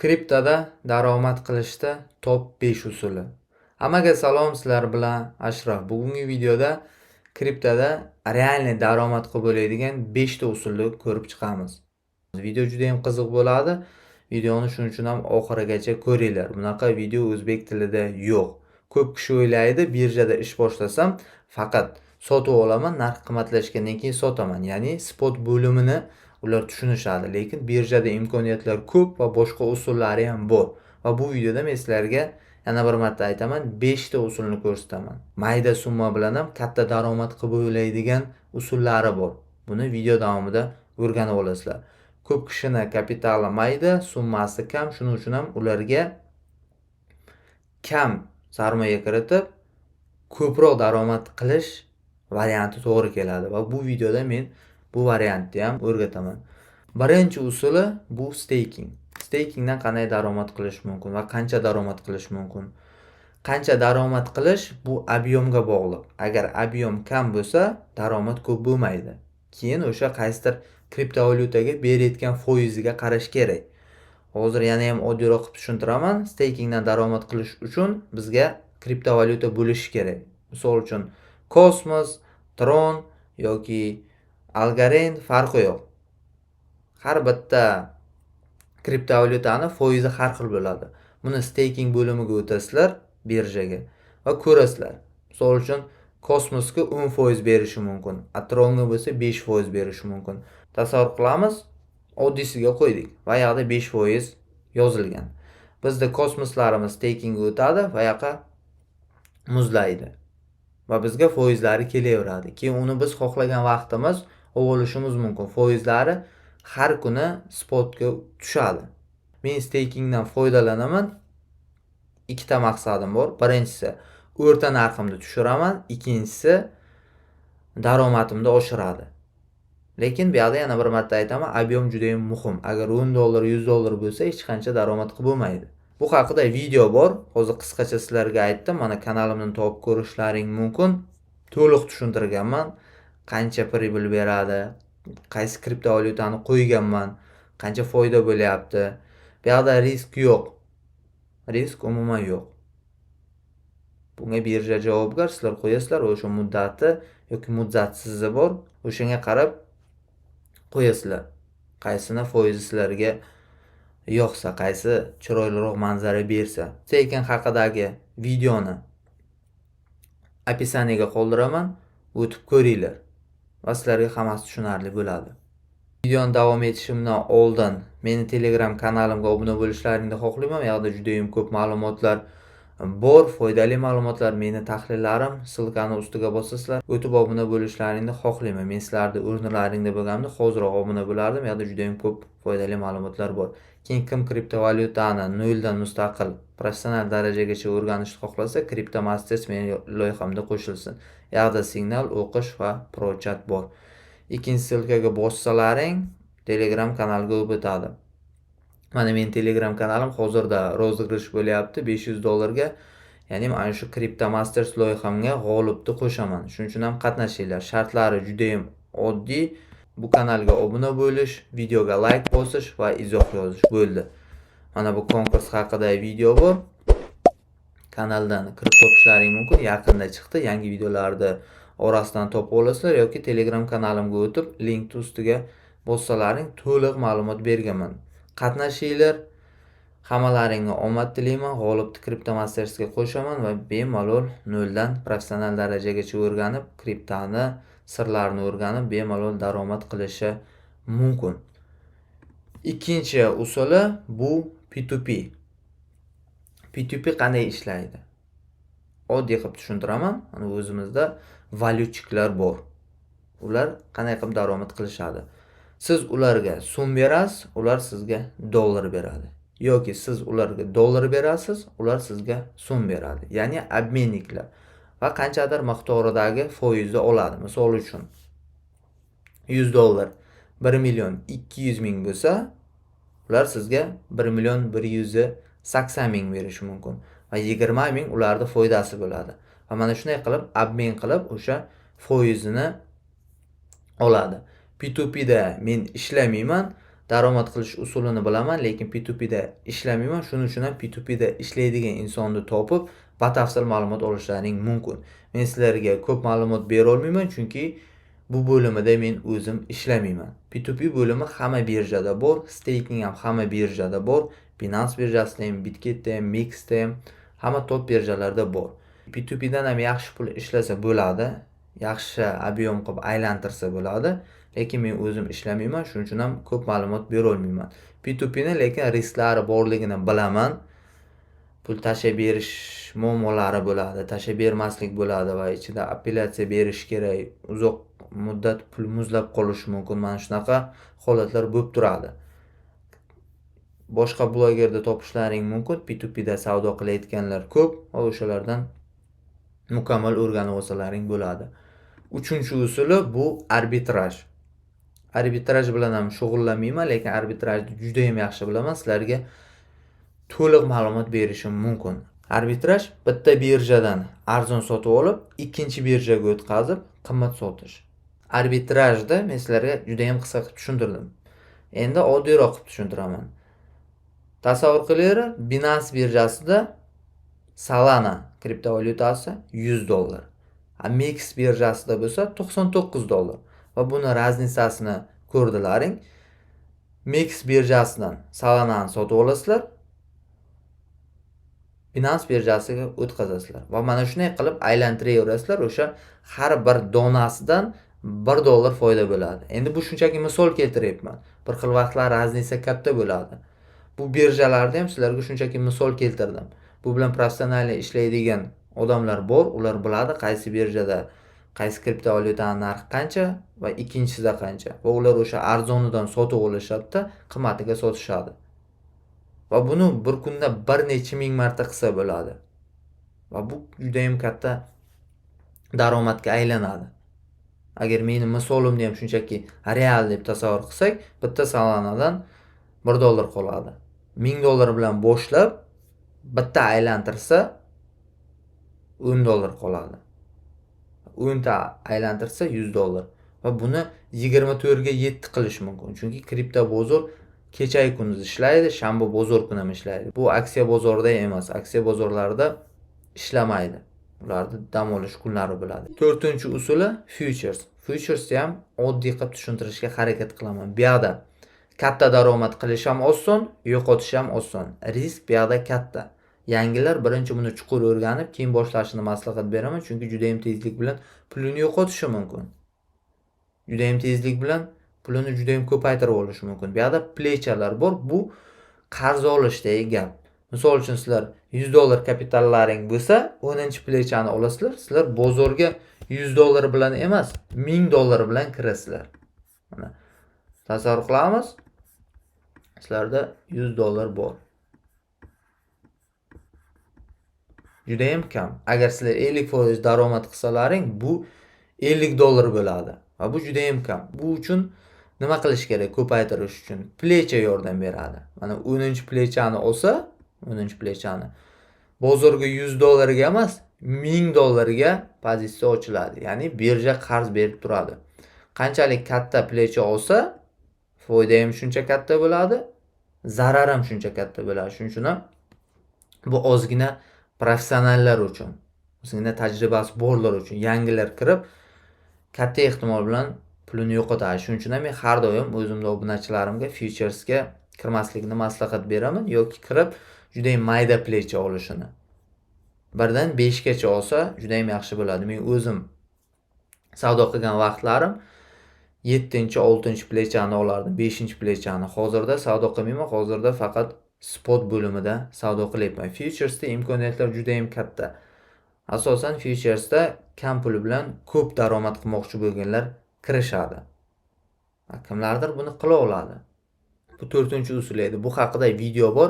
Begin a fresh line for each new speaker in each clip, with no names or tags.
Kriptoda daromad qilishda top 5 usuli. Hammaga salom, sizlar bilan Ashraf. Bugungi videoda kriptoda realniy daromad qilib bo'ladigan 5 ta usulni ko'rib chiqamiz. Video juda ham qiziq bo'ladi. Videoni shuning uchun ham oxirigacha ko'ringlar. Bunaqa video o'zbek tilida yo'q. Ko'p kishi o'ylaydi, birjada ish boshlasam faqat sotib olaman, narx qimmatlashgandan keyin sotaman. Ya'ni spot bo'limini ular tushunishadi, lekin birjada imkoniyatlar ko'p va boshqa usullari ham bor. Va bu videoda men sizlarga yana bir marta aytaman, 5 ta usulni ko'rsataman. Mayda summa bilan ham katta daromad qilib o'ylaydigan usullari bor. Buni video davomida o'rganib olasizlar. Ko'p kishini kapitali mayda, summasi kam, shuning uchun ham ularga kam sarmoya kiritib ko'proq daromad qilish varianti to'g'ri keladi va bu videoda men bu variantni ham o'rgataman. Birinchi usuli bu staking. Stakingdan qanday daromad qilish mumkin va qancha daromad qilish mumkin? Qancha daromad qilish bu ob'yomga bog'liq. Agar ob'yom kam bo'lsa, daromad ko'p bo'lmaydi. Keyin o'sha qaysidir kriptovalyutaga berayotgan foiziga qarash kerak. Hozir yana ham oddiyroq qilib tushuntiraman. Stakingdan daromad qilish uchun bizga kriptovalyuta bo'lishi kerak. Misol uchun Cosmos, Tron yoki Algorand farqi yo'q. Har bitta kriptovalyutani foizi har xil bo'ladi. Buni staking bo'limiga o'tasizlar birjaga va ko'rasizlar. Misol uchun Cosmosga 10% berishi mumkin, Tronga bo'lsa 5% berishi mumkin. Tasavvur qilamiz, oddiysiga qo'ydik va yoqda 5% yozilgan. Bizda Cosmoslarimiz stakingga o'tadi va yoqqa muzlaydi. Va bizga foizlari kelaveradi. Keyin uni biz xohlagan vaqtimiz olishimiz mumkin. Foizlari har kuni spotga tushadi. Men stakingdan foydalanaman. Ikkita maqsadim bor. Birinchisi, o'rta narximni tushiraman. Ikkinchisi, daromadimni oshiradi. Lekin bu yerda yana bir marta aytaman, ob'yom juda ham muhim. Agar $10, $100 bo'lsa, hech qancha daromad qilib bo'lmaydi. Bu haqida video bor. Hozir qisqacha sizlarga aytdim. Mana kanalimni topib ko'rishlaring mumkin. To'liq tushuntirganman. Qancha pribul beradi, qaysi kriptovalyutani qo'yganman, qancha foyda bo'lyapti. Bu yerda risk yo'q. Risk umuman yo'q. Bunga birja javobgar, sizlar qo'yasizlar, o'sha muddati yoki muddatsizi bor. O'shanga qarab qo'yasizlar. Qaysini foizi sizlarga yo'qsa, qaysi chiroyliroq manzara bersa. Staking haqidagi videoni описаниеga qoldiraman, o'tib ko'ringlar va sizlarga hammasi tushunarli bo'ladi. Videoni davom etishimdan oldin meni Telegram kanalimga obuna bo'lishlaringni xohlayman. Bu yerda juda ham ko'p ma'lumotlar bor, foydali ma'lumotlar, meni tahlillarim, silkani ustiga bosasizlar, o'tib obuna bo'lishlaringni xohlayman. Men sizlarni o'rnilaringda bo'lganimda hoziroq obuna bo'lardim. Bu yerda juda ham ko'p foydali ma'lumotlar bor. Keyin kim kriptovalyutani noldan mustaqil professional darajagacha o'rganishni xohlasa, Crypto Masters meni loyihamda qo'shilsin. Bu yerda signal, o'qish va prochat bor. Ikkinchi silkaga bossalaring Telegram kanaliga o'tadi. Mana men Telegram kanalim hozirda rozigrish bo'lyapti $500 ga. Ya'ni mana shu Crypto Masters loyihamga g'olibni qo'shaman. Shuning uchun ham qatnashinglar. Shartlari juda ham oddiy. Bu kanalga obuna bo'lish, videoga like bosish va izoh yozish bo'ldi. Mana bu konkurs haqida video bor. Kanaldan kirib topishlaring mumkin. Yaqinda chiqdi. Yangi videolarni orasidan topib olasizlar yoki Telegram kanalimga o'tib, link ustiga bossalaring to'liq ma'lumot berganman. Qatnashinglar. Hammalaringga omad tilayman. G'olibni Crypto Mastersga qo'shaman va bemalol noldan professional darajagacha o'rganib, kriptoni sirlarini o'rganib, bemalol daromad qilishi mumkin. Ikkinchi usuli bu P2P. P2P qanday ishlaydi? Oddiy qilib tushuntiraman. Mana o'zimizda valyutchiklar bor. Ular qanday qilib daromad qilishadi? Siz ularga so'm berasiz, ular sizga dollar beradi. Yoki siz ularga dollar berasiz, ular sizga so'm beradi. Ya'ni obmenniklar va qanchadir miqdoridagi foizni oladi. Misol uchun $100 1.200.000 bo'lsa, ular sizga 1.180.000 berishi mumkin va 20.000 ularning foydasi bo'ladi. Va mana shunday qilib obmen qilib o'sha foizini oladi. P2P'da men ishlamayman, daromad qilish usulini bilaman, lekin P2P'da ishlamayman. Shuning uchun ham P2P'da ishlaydigan insonni topib, batafsil ma'lumot olishlaring mumkin. Men sizlarga ko'p ma'lumot bera olmayman, chunki bu bo'limida men o'zim ishlamayman. P2P bo'limi hamma birjada bor, staking ham hamma birjada bor. Binance birjasida ham, Bitketda ham, Mixda ham, hamma top birjalarda bor. P2P'dan ham yaxshi pul ishlasa bo'ladi, yaxshi ob'yom qilib aylantirsa bo'ladi, lekin men o'zim ishlamayman, shuning uchun ham ko'p ma'lumot bera olmayman. P2P'ni lekin risklari borligini bilaman. Pul tashab berish muammolari bo'ladi, tashab bermaslik bo'ladi va ichida appelyatsiya berish kerak, uzoq muddat pul muzlab qolishi mumkin. Mana shunaqa holatlar bo'lib turadi. Boshqa blogerda topishlaring mumkin. P2P'da savdo qilayotganlar ko'p va o'shalardan mukammal o'rganib olsalaring bo'ladi. Uchinchi usuli bu arbitraj. Arbitraj bilan ham shug'ullanmayman, lekin arbitrajni juda ham yaxshi bilaman. Sizlarga to'liq ma'lumot berishim mumkin. Arbitraj bitta birjadan arzon sotib olib, ikkinchi birjaga o'tkazib, qimmat sotish. Arbitrajda men sizlarga juda ham qisqa qilib tushuntirdim. Endi oddiyroq qilib tushuntiraman. Tasavvur qilinglar, Binance birjasida Solana kriptovalyutasi $100. Mix birjasida bo'lsa $99 va buni raznisasini ko'rdilaring. Mix birjasidan Solanani sotib olasizlar, Binance birjasiga o'tkazasizlar va mana shunday qilib aylantiraverasizlar. O'sha har bir donasidan $1 foyda bo'ladi. Endi bu shunchaki misol keltiryapman. Bir xil vaqtlar raznisa katta bo'ladi. Bu birjalarda ham sizlarga shunchaki misol keltirdim. Bu bilan professional ishlaydigan odamlar bor, ular biladi qaysi birjada qaysi kriptovalyutaning narxi qancha va ikkinchisida qancha. Va ular o'sha arzonidan sotib olishadi, qimmatiga sotishadi. Va buni bir kunda bir necha ming marta qilsa bo'ladi. Va bu juda ham katta daromadga aylanadi. Agar meni misolimni ham shunchaki real deb tasavvur qilsak, bitta Solanadan $1 qoladi. $1000 bilan boshlab bitta aylantirsa $10 qoladi. 10 ta aylantirsa $100 va buni 24 ga 7 qilish mumkin. Chunki kripto bozor kecha-yu kunduz ishlaydi, shanba bozor kuni ham ishlaydi. Bu aksiya bozorida emas, aksiya bozorlarida ishlamaydi. Ularda dam olish kunlari bo'ladi. 4-usuli futures. Futuresni ham oddiy qilib tushuntirishga harakat qilaman. Bu yerda katta daromad qilish ham oson, yo'qotish ham oson. Risk bu yerda katta. Yangilar birinchi buni chuqur o'rganib, keyin boshlashini maslahat beraman, chunki juda ham tezlik bilan pulini yo'qotishi mumkin. Juda ham tezlik bilan pulini juda ham ko'paytirib olishi mumkin. Bu yerda plechalar bor. Bu qarz olishdagi gap. Misol uchun sizlar $100 kapitallaring bo'lsa, 10-plechani olasizlar. Sizlar bozorga $100 bilan emas, $1000 bilan kirasizlar. Mana tasavvur qilamiz. Sizlarda $100 bor. Juda ham kam. Agar sizlar 50% daromad qilsalaring, bu $50 bo'ladi. Va bu juda ham kam. Bu uchun nima qilish kerak? Ko'paytirish uchun plecha yordam beradi. Mana 10-plechani olsa, 10-plechani bozorga $100 ga emas, $1000 ga pozitsiya ochiladi. Ya'ni birja qarz berib turadi. Qanchalik katta plecha olsa, foyda ham shuncha katta bo'ladi, zarar ham shuncha katta bo'ladi. Shuning uchun ham bu ozgina professionallar uchun, ozgina tajribasi borlar uchun, yangilar kirib katta ehtimol bilan pulini yo'qotadi. Shuning uchun ham men har doim o'zimning obunachilarimga futuresga kirmaslikni maslahat beraman yoki kirib juda ham mayda plecha olishini. 1dan 5 gacha olsa juda ham yaxshi bo'ladi. Men o'zim savdo qilgan vaqtlarim 7-6-plechani olardim, 5-plechani. Hozirda savdo qilmayman, hozirda faqat spot bo'limida savdo qilyapman. Futuresda imkoniyatlar juda ham katta. Asosan futuresda kam pul bilan ko'p daromad qilmoqchi bo'lganlar kirishadi. Kimlardir buni qila oladi. Bu 4-usul edi. Bu haqida video bor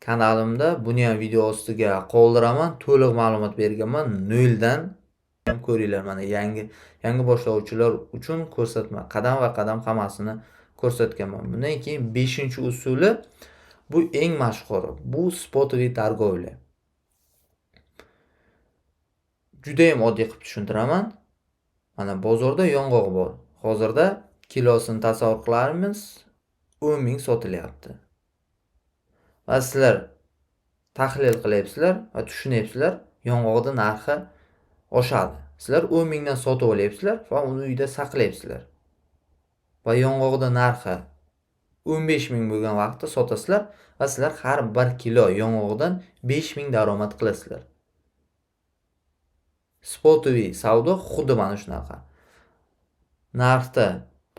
kanalimda. Buni ham video ostiga qoldiraman. To'liq ma'lumot berganman. 0dan ko'ringlar. Mana yangi boshlovchilar uchun ko'rsatma, qadam va qadam hammasini ko'rsatganman. Bundan keyin 5-usuli bu eng mashhuri. Bu spotoviy торговля. Juda ham oddiy qilib tushuntiraman. Mana bozorda yong'oq bor. Hozirda kilosini tasavvur qilarmiz 10 ming sotilyapti. Va sizlar tahlil qilyapsizlar va tushunyapsizlar, yong'oqning narxi oshadi. Sizlar 10 mingdan sotib olyapsizlar va uni uyda saqlayapsizlar. Va yong'oqning narxi 15 ming bo'lgan vaqtda sotasizlar va sizlar har 1 kilo yong'oqdan 5 ming daromad qilasizlar. Spotoviy savdo xuddi mana shunaqa. Narxda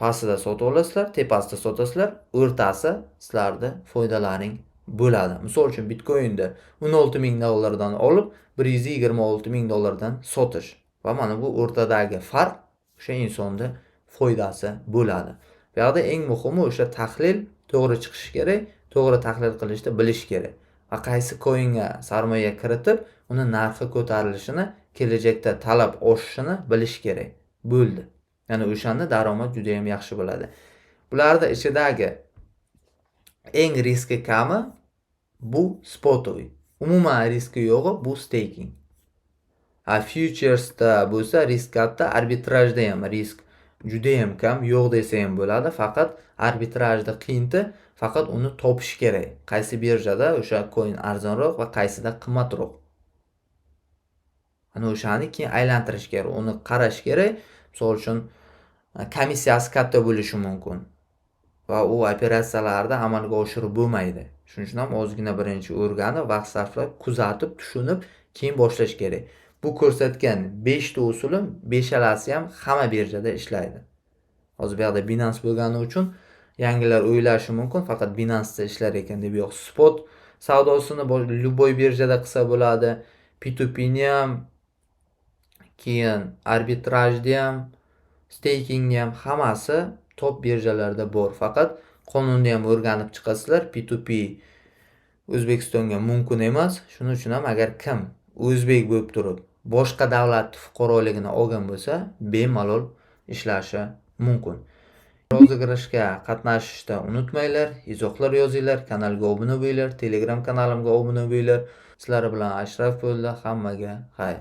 pastida sotib olasizlar, tepasida sotasizlar, o'rtasi sizlarda foydalaring bo'ladi. Misol uchun Bitcoin'da 16 ming dollardan olib 126 ming dollardan sotish. Va mana bu o'rtadagi farq o'sha insonda foydasi bo'ladi. Bu yerda eng muhimi o'sha tahlil to'g'ri chiqishi kerak, to'g'ri tahlil qilishni bilish kerak. Va qaysi coinga sarmoya kiritib, uni narxi ko'tarilishini, kelajakda talab oshishini bilish kerak. Bo'ldi. Ya'ni o'shanda daromad juda ham yaxshi bo'ladi. Bularda ichidagi eng riski kami bu spotoviy. Umuman riski yo'g'i bu staking. Futuresda bo'lsa risk katta, arbitrajda ham risk juda ham kam, yo'q desa ham bo'ladi. Faqat arbitrajda qiyinti, faqat uni topish kerak. Qaysi birjada o'sha coin arzonroq va qaysida qimmatroq. Ana o'shani keyin aylantirish kerak, uni qarash kerak. Misol uchun komissiyasi katta bo'lishi mumkin va u operatsiyalarda amalga oshirib bo'lmaydi. Shuning uchun ham ozgina birinchi o'rganib, vaqt sarflab, kuzatib, tushunib, keyin boshlash kerak. Bu ko'rsatgan 5 ta usulim 5alasi ham hamma birjada ishlaydi. Hozir bu yerda Binance bo'lgani uchun yangilar o'ylashi mumkin, faqat Binance'da ishlar ekan deb yo'q. Spot savdosini любой birjada qilsa bo'ladi. P2P'ni ham, keyin arbitrajda ham, stakingni ham hammasi top birjalarda bor. Faqat qonunni ham o'rganib chiqasizlar. P2P O'zbekistonga mumkin emas. Shuning uchun ham agar kim o'zbek bo'lib turib, boshqa davlat fuqaroligini olgan bo'lsa, bemalol ishlashi mumkin. Rozыгрышga qatnashishda unutmanglar, izohlar yozinglar, kanalga obuna bo'linglar, Telegram kanalimga obuna bo'linglar. Sizlar bilan Ashraf bo'ldi. Hammaga xayr.